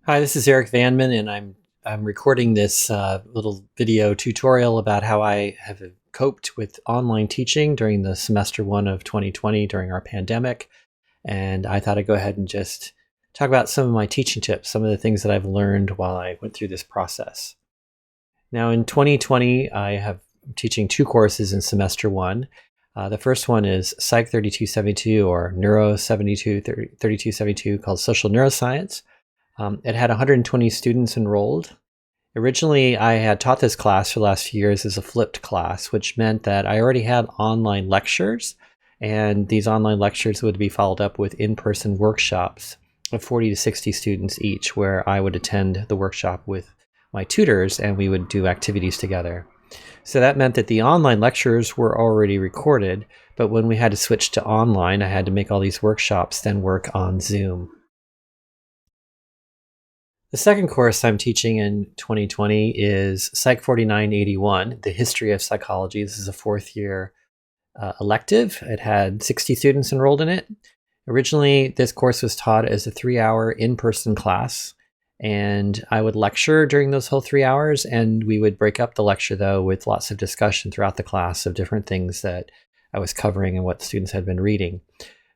Hi, this is Eric Vanman, and I'm recording this little video tutorial about how I have coped with online teaching during the semester one of 2020 during our pandemic. And I thought I'd go ahead and just talk about some of my teaching tips, some of the things that I've learned while I went through this process. Now, in 2020, I have teaching two courses in semester one. The first one is Psych 3272 or Neuro 3272 called Social Neuroscience. It had 120 students enrolled. Originally, I had taught this class for the last few years as a flipped class, which meant that I already had online lectures, and these online lectures would be followed up with in-person workshops of 40 to 60 students each, where I would attend the workshop with my tutors and we would do activities together. So that meant that the online lectures were already recorded, but when we had to switch to online, I had to make all these workshops then work on Zoom. The second course I'm teaching in 2020 is Psych 4981, The History of Psychology. This is a fourth year elective. It had 60 students enrolled in it. Originally, this course was taught as a 3-hour in-person class, and I would lecture during those whole 3 hours, and we would break up the lecture, though, with lots of discussion throughout the class of different things that I was covering and what the students had been reading.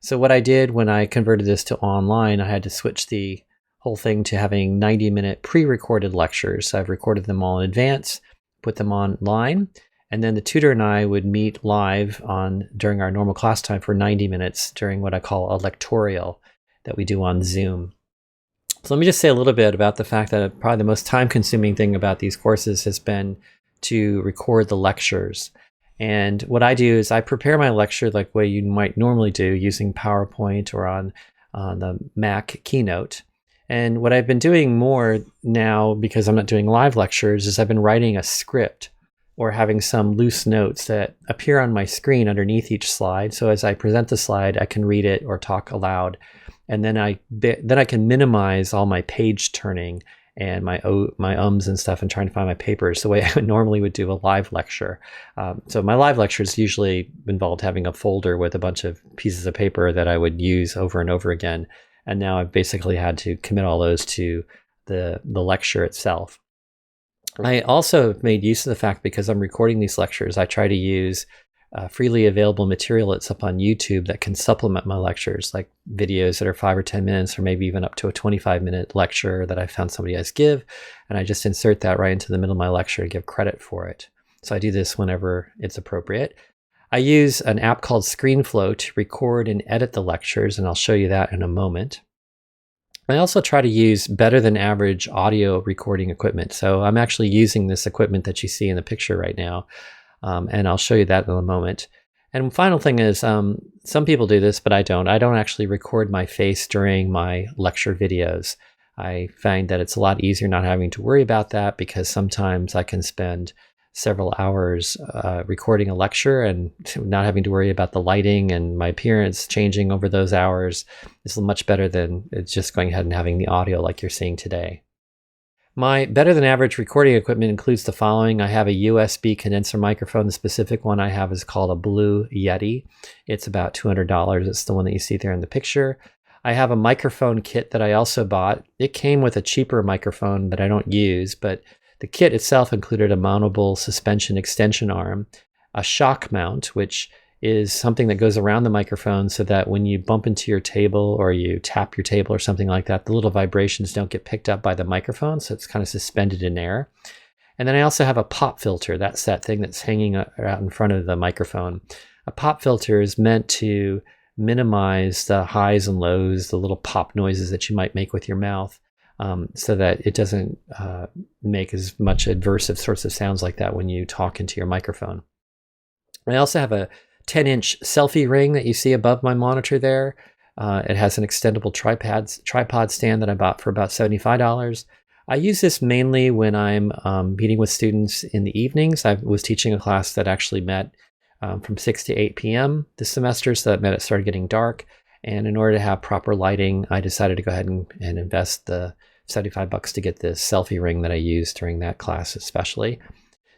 So what I did when I converted this to online, I had to switch the whole thing to having 90-minute pre-recorded lectures. So I've recorded them all in advance, put them online, and then the tutor and I would meet live during our normal class time for 90 minutes during what I call a lectorial that we do on Zoom. So let me just say a little bit about the fact that probably the most time-consuming thing about these courses has been to record the lectures. And what I do is I prepare my lecture like the way you might normally do using PowerPoint or on the Mac Keynote. And what I've been doing more now, because I'm not doing live lectures, is I've been writing a script or having some loose notes that appear on my screen underneath each slide. So as I present the slide, I can read it or talk aloud. And then I can minimize all my page turning and my ums and stuff and trying to find my papers the way I normally would do a live lecture. So my live lectures usually involved having a folder with a bunch of pieces of paper that I would use over and over again. And now I've basically had to commit all those to the lecture itself. I also made use of the fact, because I'm recording these lectures, I try to use freely available material that's up on YouTube that can supplement my lectures, like videos that are 5 or 10 minutes, or maybe even up to a 25-minute lecture that I found somebody else give. And I just insert that right into the middle of my lecture to give credit for it. So I do this whenever it's appropriate. I use an app called Screenflow to record and edit the lectures, and I'll show you that in a moment. I also try to use better than average audio recording equipment. So I'm actually using this equipment that you see in the picture right now, and I'll show you that in a moment. And final thing is, some people do this, but I don't. I don't actually record my face during my lecture videos. I find that it's a lot easier not having to worry about that, because sometimes I can spend several hours recording a lecture and not having to worry about the lighting and my appearance changing over those hours is much better than just going ahead and having the audio like you're seeing today. My better than average recording equipment includes the following. I have a USB condenser microphone. The specific one I have is called a Blue Yeti. It's about $200. It's the one that you see there in the picture. I have a microphone kit that I also bought. It came with a cheaper microphone that I don't use, but the kit itself included a mountable suspension extension arm, a shock mount, which is something that goes around the microphone so that when you bump into your table or you tap your table or something like that, the little vibrations don't get picked up by the microphone, so it's kind of suspended in air. And then I also have a pop filter. That's that thing that's hanging out in front of the microphone. A pop filter is meant to minimize the highs and lows, the little pop noises that you might make with your mouth. So that it doesn't make as much adverse of sorts of sounds like that when you talk into your microphone. I also have a 10-inch selfie ring that you see above my monitor there. It has an extendable tripod stand that I bought for about $75. I use this mainly when I'm meeting with students in the evenings. I was teaching a class that actually met from 6 to 8 p.m. this semester, so that meant it started getting dark. And in order to have proper lighting, I decided to go ahead and invest the $75 to get this selfie ring that I used during that class especially.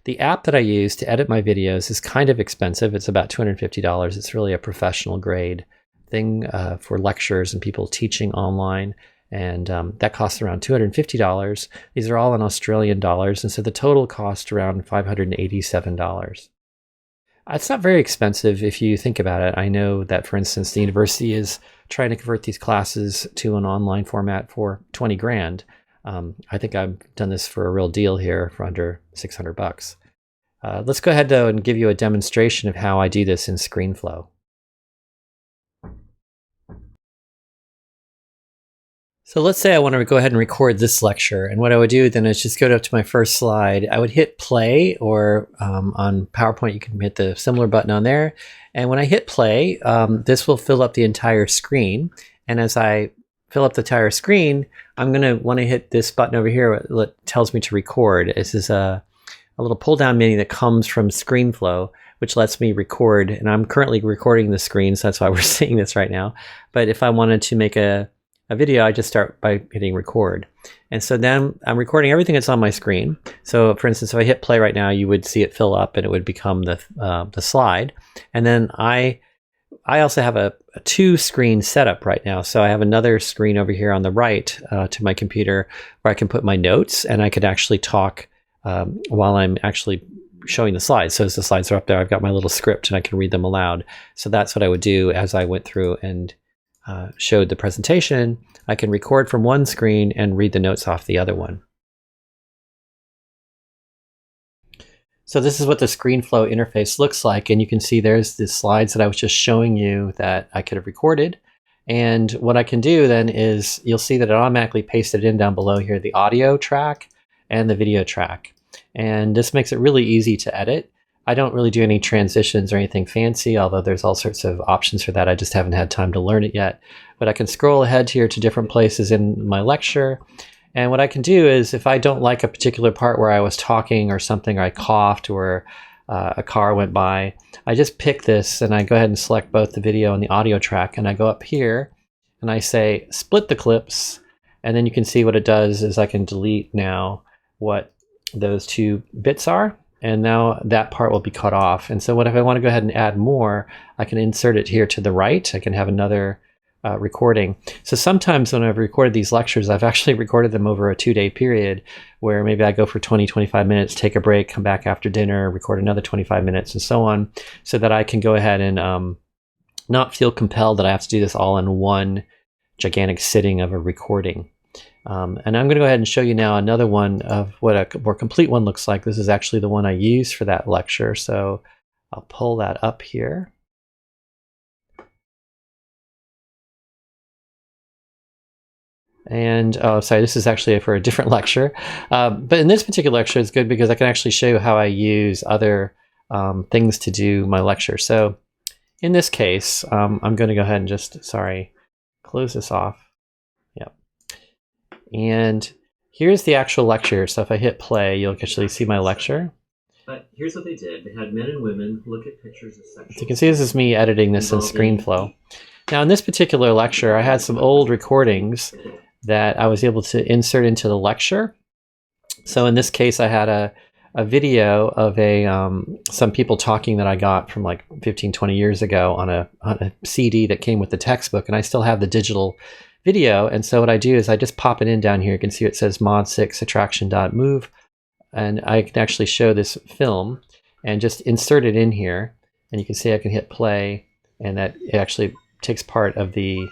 The app that I use to edit my videos is kind of expensive. It's about $250. It's really a professional grade thing for lectures and people teaching online. and that costs around $250. These are all in Australian dollars, and so the total cost around $587. It's not very expensive if you think about it. I know that, for instance, the university is trying to convert these classes to an online format for 20 grand. I think I've done this for a real deal here for under 600 bucks. Let's go ahead though and give you a demonstration of how I do this in Screenflow. So let's say I want to go ahead and record this lecture, and what I would do then is just go up to my first slide. I would hit play, or on PowerPoint you can hit the similar button on there, and when I hit play, this will fill up the entire screen, and as I fill up the entire screen, I'm going to want to hit this button over here that tells me to record. This is a little pull down menu that comes from Screenflow, which lets me record, and I'm currently recording the screen, so that's why we're seeing this right now. But if I wanted to make a video, I just start by hitting record. And so then I'm recording everything that's on my screen. So for instance, if I hit play right now, you would see it fill up and it would become the slide. And then I also have a two screen setup right now. So I have another screen over here on the right to my computer where I can put my notes, and I could actually talk while I'm actually showing the slides. So as the slides are up there, I've got my little script and I can read them aloud. So that's what I would do as I went through and showed the presentation. I can record from one screen and read the notes off the other one. So this is what the Screenflow interface looks like, and you can see there's the slides that I was just showing you that I could have recorded. And what I can do then is you'll see that it automatically pasted in down below here the audio track and the video track. And this makes it really easy to edit. I don't really do any transitions or anything fancy, although there's all sorts of options for that. I just haven't had time to learn it yet. But I can scroll ahead here to different places in my lecture. And what I can do is, if I don't like a particular part where I was talking or something, or I coughed, or a car went by, I just pick this and I go ahead and select both the video and the audio track, and I go up here and I say split the clips, and then you can see what it does is I can delete now what those two bits are. And now that part will be cut off. And so what if I want to go ahead and add more, I can insert it here to the right. I can have another recording. So sometimes when I've recorded these lectures, I've actually recorded them over a 2-day period where maybe I go for 20-25 minutes, take a break, come back after dinner, record another 25 minutes, and so on, so that I can go ahead and not feel compelled that I have to do this all in one gigantic sitting of a recording. And I'm going to go ahead and show you now another one of what a more complete one looks like. This is actually the one I used for that lecture, so I'll pull that up here. And oh, sorry, this is actually for a different lecture. But in this particular lecture, it's good because I can actually show you how I use other things to do my lecture. So in this case, I'm going to go ahead and just, close this off. Yep. And here's the actual lecture. So if I hit play, you'll actually see my lecture. But here's what they did. They had men and women look at pictures of sexual... So you can see this is me editing this in Screenflow. Now in this particular lecture, I had some old recordings that I was able to insert into the lecture. So in this case, I had a video of some people talking that I got from like 15-20 years ago on a CD that came with the textbook, and I still have the digital video. And so what I do is I just pop it in down here. You can see it says mod 6 attraction.move, and I can actually show this film and just insert it in here. And you can see I can hit play, and that it actually takes part of the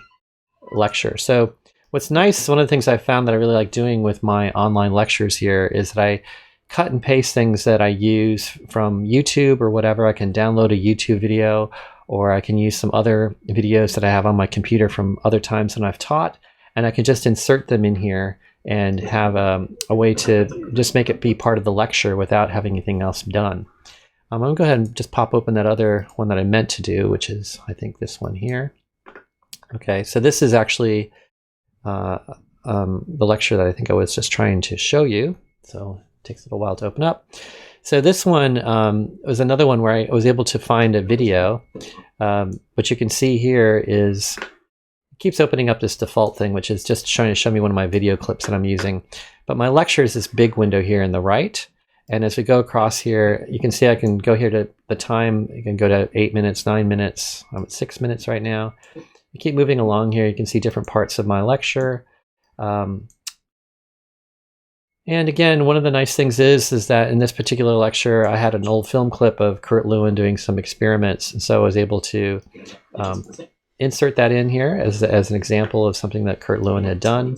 lecture. So what's nice, one of the things I found that I really like doing with my online lectures here is that I cut and paste things that I use from YouTube or whatever. I can download a YouTube video, or I can use some other videos that I have on my computer from other times when I've taught, and I can just insert them in here and have a way to just make it be part of the lecture without having anything else done. I'm going to go ahead and just pop open that other one that I meant to do, which is, I think, this one here. Okay, so this is actually the lecture that I think I was just trying to show you. So it takes a little while to open up. So this one was another one where I was able to find a video. What you can see here is it keeps opening up this default thing, which is just trying to show me one of my video clips that I'm using. But my lecture is this big window here in the right. And as we go across here, you can see I can go here to the time. You can go to 8 minutes, 9 minutes. I'm at 6 minutes right now. You keep moving along here. You can see different parts of my lecture. And again, one of the nice things is that in this particular lecture, I had an old film clip of Kurt Lewin doing some experiments, and so I was able to insert that in here as an example of something that Kurt Lewin had done.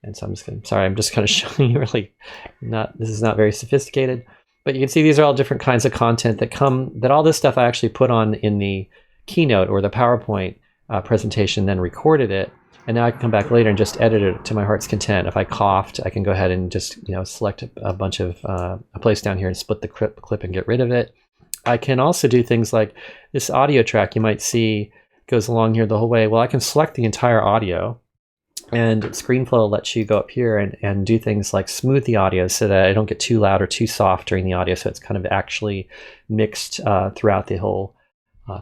And so I'm just kind of showing you really this is not very sophisticated, but you can see these are all different kinds of content that all this stuff I actually put on in the keynote or the PowerPoint presentation, then recorded it. And now I can come back later and just edit it to my heart's content. If I coughed, I can go ahead and just select a bunch of a place down here and split the clip and get rid of it. I can also do things like this audio track you might see goes along here the whole way. Well, I can select the entire audio, and Screenflow lets you go up here and do things like smooth the audio so that I don't get too loud or too soft during the audio, so it's kind of actually mixed throughout the whole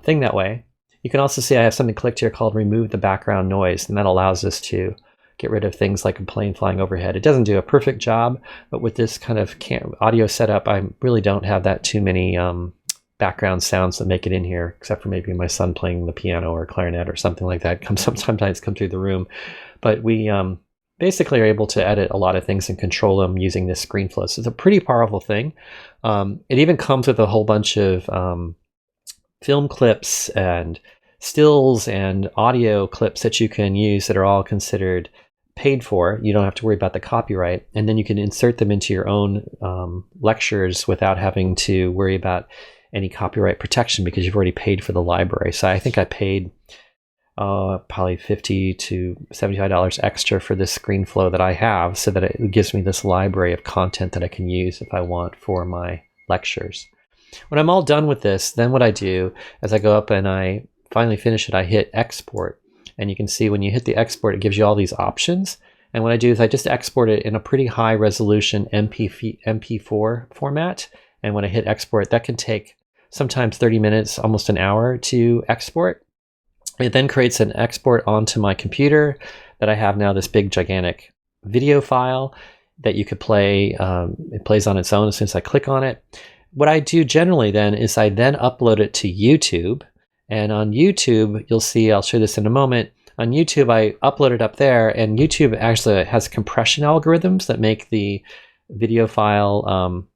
thing that way. You can also see I have something clicked here called remove the background noise, and that allows us to get rid of things like a plane flying overhead. It doesn't do a perfect job, but with this kind of audio setup, I really don't have that too many background sounds that make it in here, except for maybe my son playing the piano or clarinet or something like that. Sometimes come through the room. But we basically are able to edit a lot of things and control them using this Screenflow. So it's a pretty powerful thing. It even comes with a whole bunch of film clips and stills and audio clips that you can use that are all considered paid for. You don't have to worry about the copyright, and then you can insert them into your own lectures without having to worry about any copyright protection because you've already paid for the library. So I think I paid probably $50 to $75 extra for this Screenflow that I have, so that it gives me this library of content that I can use if I want for my lectures. When I'm all done with this, then what I do is I go up and I finally finish it, I hit export. And you can see when you hit the export, it gives you all these options. And what I do is I just export it in a pretty high resolution MP4 format. And when I hit export, that can take sometimes 30 minutes, almost an hour to export. It then creates an export onto my computer that I have now this big gigantic video file that you could play. It plays on its own as soon as I click on it. What I do generally then is I then upload it to YouTube. And on YouTube, you'll see, I'll show this in a moment. On YouTube, I upload it up there, and YouTube actually has compression algorithms that make the video file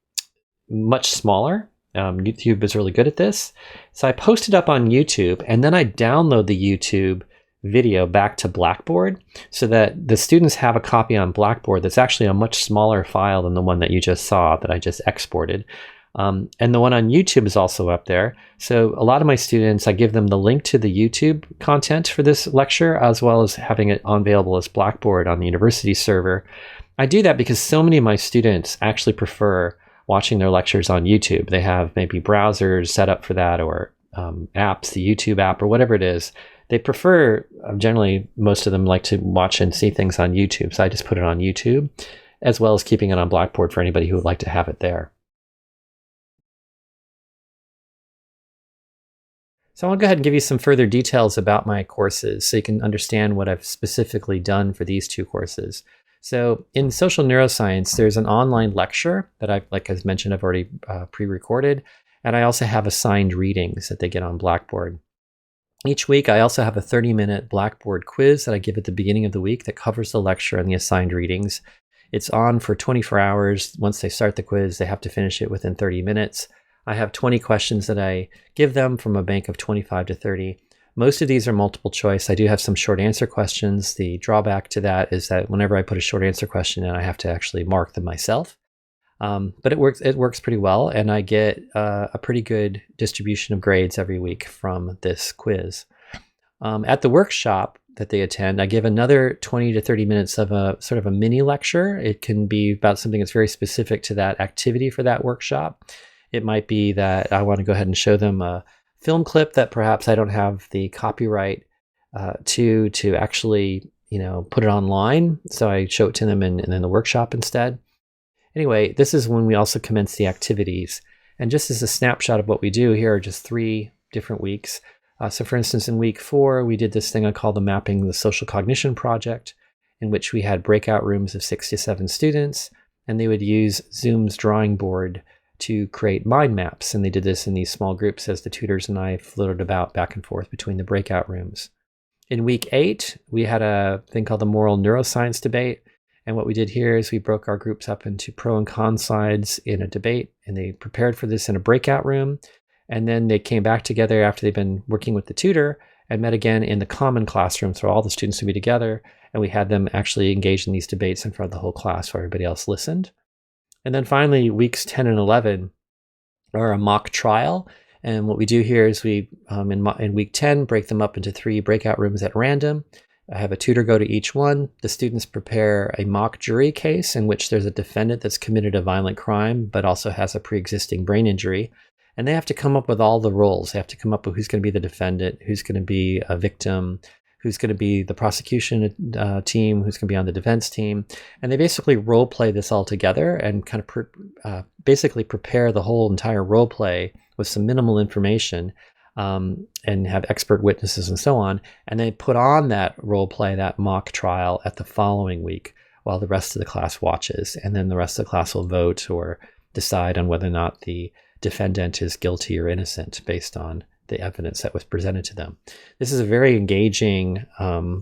much smaller. YouTube is really good at this. So I post it up on YouTube, and then I download the YouTube video back to Blackboard so that the students have a copy on Blackboard that's actually a much smaller file than the one that you just saw that I just exported. And the one on YouTube is also up there. So a lot of my students, I give them the link to the YouTube content for this lecture, as well as having it available as Blackboard on the university server. I do that because so many of my students actually prefer watching their lectures on YouTube. They have maybe browsers set up for that, or apps, the YouTube app or whatever it is. They prefer, generally, most of them like to watch and see things on YouTube. So I just put it on YouTube, as well as keeping it on Blackboard for anybody who would like to have it there. So I want to go ahead and give you some further details about my courses so you can understand what I've specifically done for these two courses. So in social neuroscience, there's an online lecture that like I mentioned, I've already pre-recorded, and I also have assigned readings that they get on Blackboard. Each week, I also have a 30-minute Blackboard quiz that I give at the beginning of the week that covers the lecture and the assigned readings. It's on for 24 hours. Once they start the quiz, they have to finish it within 30 minutes. I have 20 questions that I give them from a bank of 25 to 30. Most of these are multiple choice. I do have some short answer questions. The drawback to that is that whenever I put a short answer question in, I have to actually mark them myself. But it works pretty well, and I get a pretty good distribution of grades every week from this quiz. At the workshop that they attend, I give another 20 to 30 minutes of a sort of a mini lecture. It can be about something that's very specific to that activity for that workshop. It might be that I want to go ahead and show them a film clip that perhaps I don't have the copyright to actually, put it online. So I show it to them in the workshop instead. Anyway, this is when we also commence the activities. And just as a snapshot of what we do, here are just 3 different weeks. So for instance, in week 4, we did this thing I call the Mapping the Social Cognition Project, in which we had breakout rooms of 6 to 7 students, and they would use Zoom's drawing board to create mind maps. And they did this in these small groups as the tutors and I floated about back and forth between the breakout rooms. In week 8, we had a thing called the moral neuroscience debate. And what we did here is we broke our groups up into pro and con sides in a debate, and they prepared for this in a breakout room. And then they came back together after they'd been working with the tutor and met again in the common classroom for all the students to be together. And we had them actually engage in these debates in front of the whole class while everybody else listened. And then finally, weeks 10 and 11 are a mock trial. And what we do here is we, in week 10, break them up into 3 breakout rooms at random. I have a tutor go to each one. The students prepare a mock jury case in which there's a defendant that's committed a violent crime, but also has a pre-existing brain injury. And they have to come up with all the roles. They have to come up with who's going to be the defendant, who's going to be a victim, who's going to be the prosecution team, who's going to be on the defense team. And they basically role play this all together and kind of basically prepare the whole entire role play with some minimal information, and have expert witnesses and so on. And they put on that role play, that mock trial, at the following week while the rest of the class watches. And then the rest of the class will vote or decide on whether or not the defendant is guilty or innocent based on the evidence that was presented to them. This is a very engaging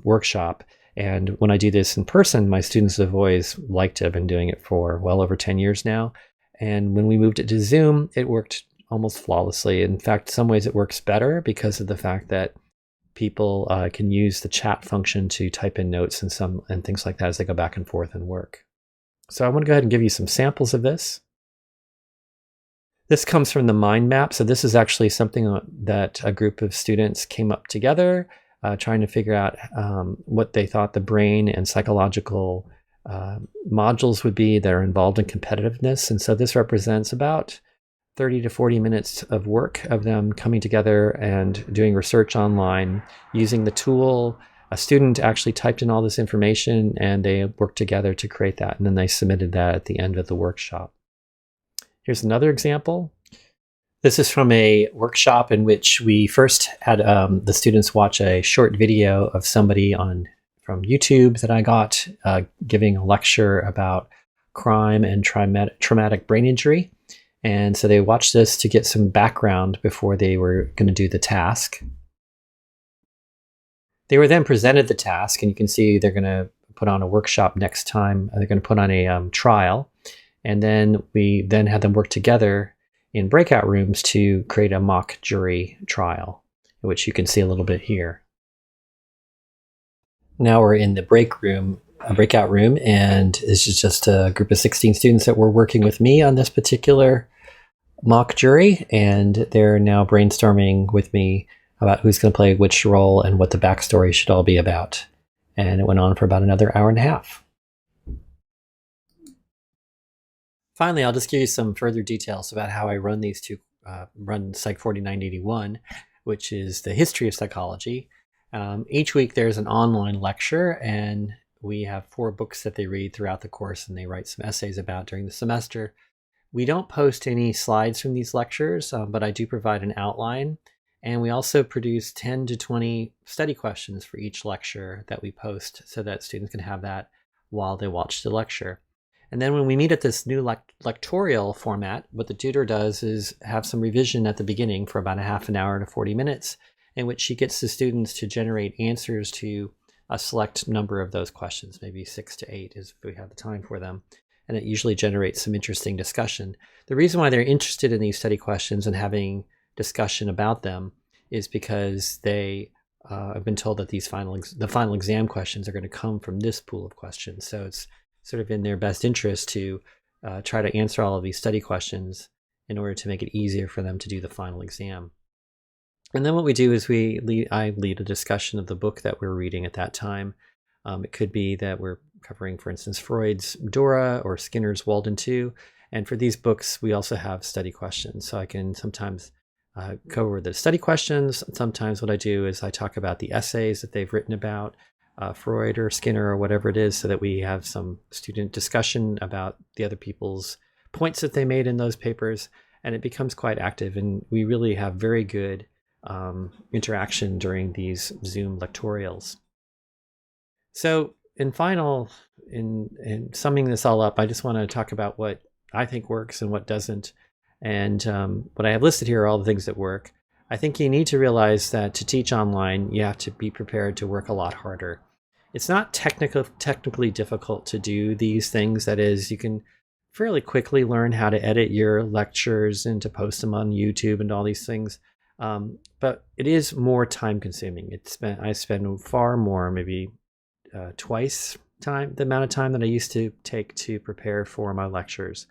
workshop. And when I do this in person, my students have always liked it. I've been doing it for well over 10 years now. And when we moved it to Zoom, it worked almost flawlessly. In fact, some ways it works better because of the fact that people can use the chat function to type in notes and things like that as they go back and forth and work. So I want to go ahead and give you some samples of this. This comes from the mind map. So this is actually something that a group of students came up together, trying to figure out what they thought the brain and psychological modules would be that are involved in competitiveness. And so this represents about 30 to 40 minutes of work of them coming together and doing research online using the tool. A student actually typed in all this information and they worked together to create that. And then they submitted that at the end of the workshop. Here's another example. This is from a workshop in which we first had the students watch a short video of somebody from YouTube that I got giving a lecture about crime and traumatic brain injury. And so they watched this to get some background before they were going to do the task. They were then presented the task, and you can see they're going to put on a workshop next time. They're going to put on a trial. And then we then had them work together in breakout rooms to create a mock jury trial, which you can see a little bit here. Now we're in the breakout room, and this is just a group of 16 students that were working with me on this particular mock jury, and they're now brainstorming with me about who's going to play which role and what the backstory should all be about. And it went on for about another hour and a half. Finally, I'll just give you some further details about how I run these two, run Psych 4981, which is the history of psychology. Each week there's an online lecture, and we have 4 books that they read throughout the course and they write some essays about during the semester. We don't post any slides from these lectures, but I do provide an outline. And we also produce 10 to 20 study questions for each lecture that we post so that students can have that while they watch the lecture. And then when we meet at this new lectorial format, what the tutor does is have some revision at the beginning for about a half an hour to 40 minutes, in which she gets the students to generate answers to a select number of those questions, maybe 6 to 8 if we have the time for them. And it usually generates some interesting discussion. The reason why they're interested in these study questions and having discussion about them is because they have been told that the final exam questions are going to come from this pool of questions. So it's sort of in their best interest to try to answer all of these study questions in order to make it easier for them to do the final exam. And then what we do is I lead a discussion of the book that we're reading at that time. It could be that we're covering, for instance, Freud's Dora or Skinner's Walden 2. And for these books, we also have study questions. So I can sometimes cover the study questions. Sometimes what I do is I talk about the essays that they've written about Freud or Skinner or whatever it is, so that we have some student discussion about the other people's points that they made in those papers. And it becomes quite active. And we really have very good interaction during these Zoom lectorials. So in summing this all up, I just want to talk about what I think works and what doesn't. And what I have listed here are all the things that work. I think you need to realize that to teach online, you have to be prepared to work a lot harder. It's not technically difficult to do these things. That is, you can fairly quickly learn how to edit your lectures and to post them on YouTube and all these things. But it is more time consuming. I spend far more, maybe twice the amount of time that I used to take to prepare for my lectures.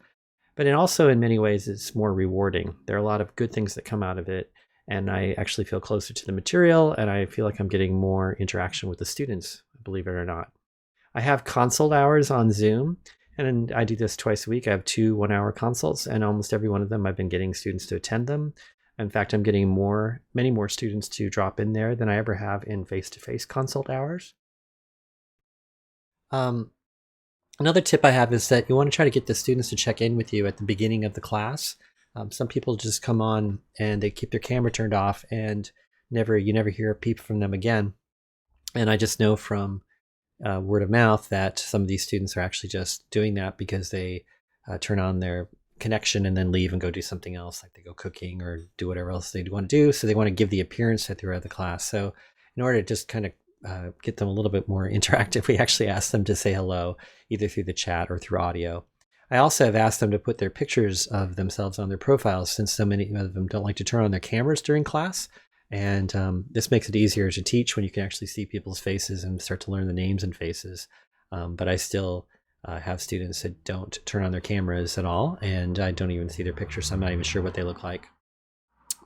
But it also, in many ways, it's more rewarding. There are a lot of good things that come out of it, and I actually feel closer to the material, and I feel like I'm getting more interaction with the students, believe it or not. I have consult hours on Zoom, and I do this twice a week. I have 2 1-hour consults, and almost every one of them I've been getting students to attend them. In fact, I'm getting many more students to drop in there than I ever have in face-to-face consult hours. Um, Another tip I have is that you want to try to get the students to check in with you at the beginning of the class. Some people just come on and they keep their camera turned off, and you never hear a peep from them again. And I just know from word of mouth that some of these students are actually just doing that because they turn on their connection and then leave and go do something else, like they go cooking or do whatever else they want to do. So they want to give the appearance that they're at the class. So in order to just kind of get them a little bit more interactive, we actually ask them to say hello, either through the chat or through audio. I also have asked them to put their pictures of themselves on their profiles, since so many of them don't like to turn on their cameras during class. And this makes it easier to teach when you can actually see people's faces and start to learn the names and faces. But I still have students that don't turn on their cameras at all, and I don't even see their pictures, so I'm not even sure what they look like.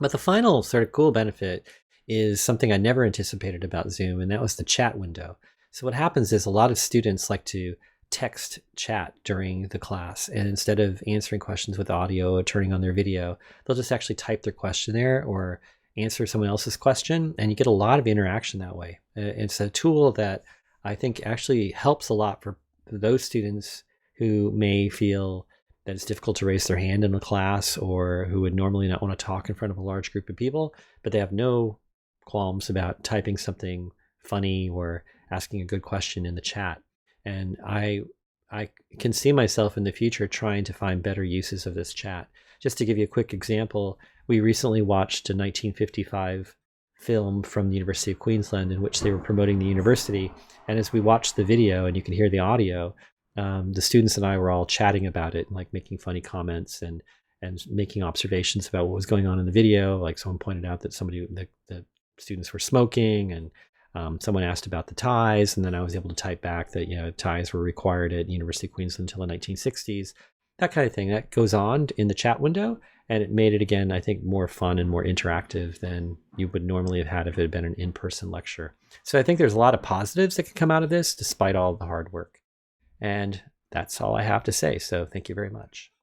But the final sort of cool benefit is something I never anticipated about Zoom, and that was the chat window. So what happens is a lot of students like to text chat during the class, and instead of answering questions with audio or turning on their video, they'll just actually type their question there or answer someone else's question, and you get a lot of interaction that way. It's a tool that I think actually helps a lot for those students who may feel that it's difficult to raise their hand in a class, or who would normally not want to talk in front of a large group of people, but they have no qualms about typing something funny or asking a good question in the chat. And I can see myself in the future trying to find better uses of this chat. Just to give you a quick example, we recently watched a 1955 film from the University of Queensland in which they were promoting the university. And as we watched the video, and you can hear the audio, the students and I were all chatting about it, like making funny comments and making observations about what was going on in the video. Like someone pointed out that the students were smoking, and someone asked about the ties, and then I was able to type back that ties were required at University of Queensland until the 1960s. That kind of thing that goes on in the chat window, and it made it, again, I think, more fun and more interactive than you would normally have had if it had been an in-person lecture. So I think there's a lot of positives that can come out of this, despite all the hard work. And that's all I have to say. So thank you very much.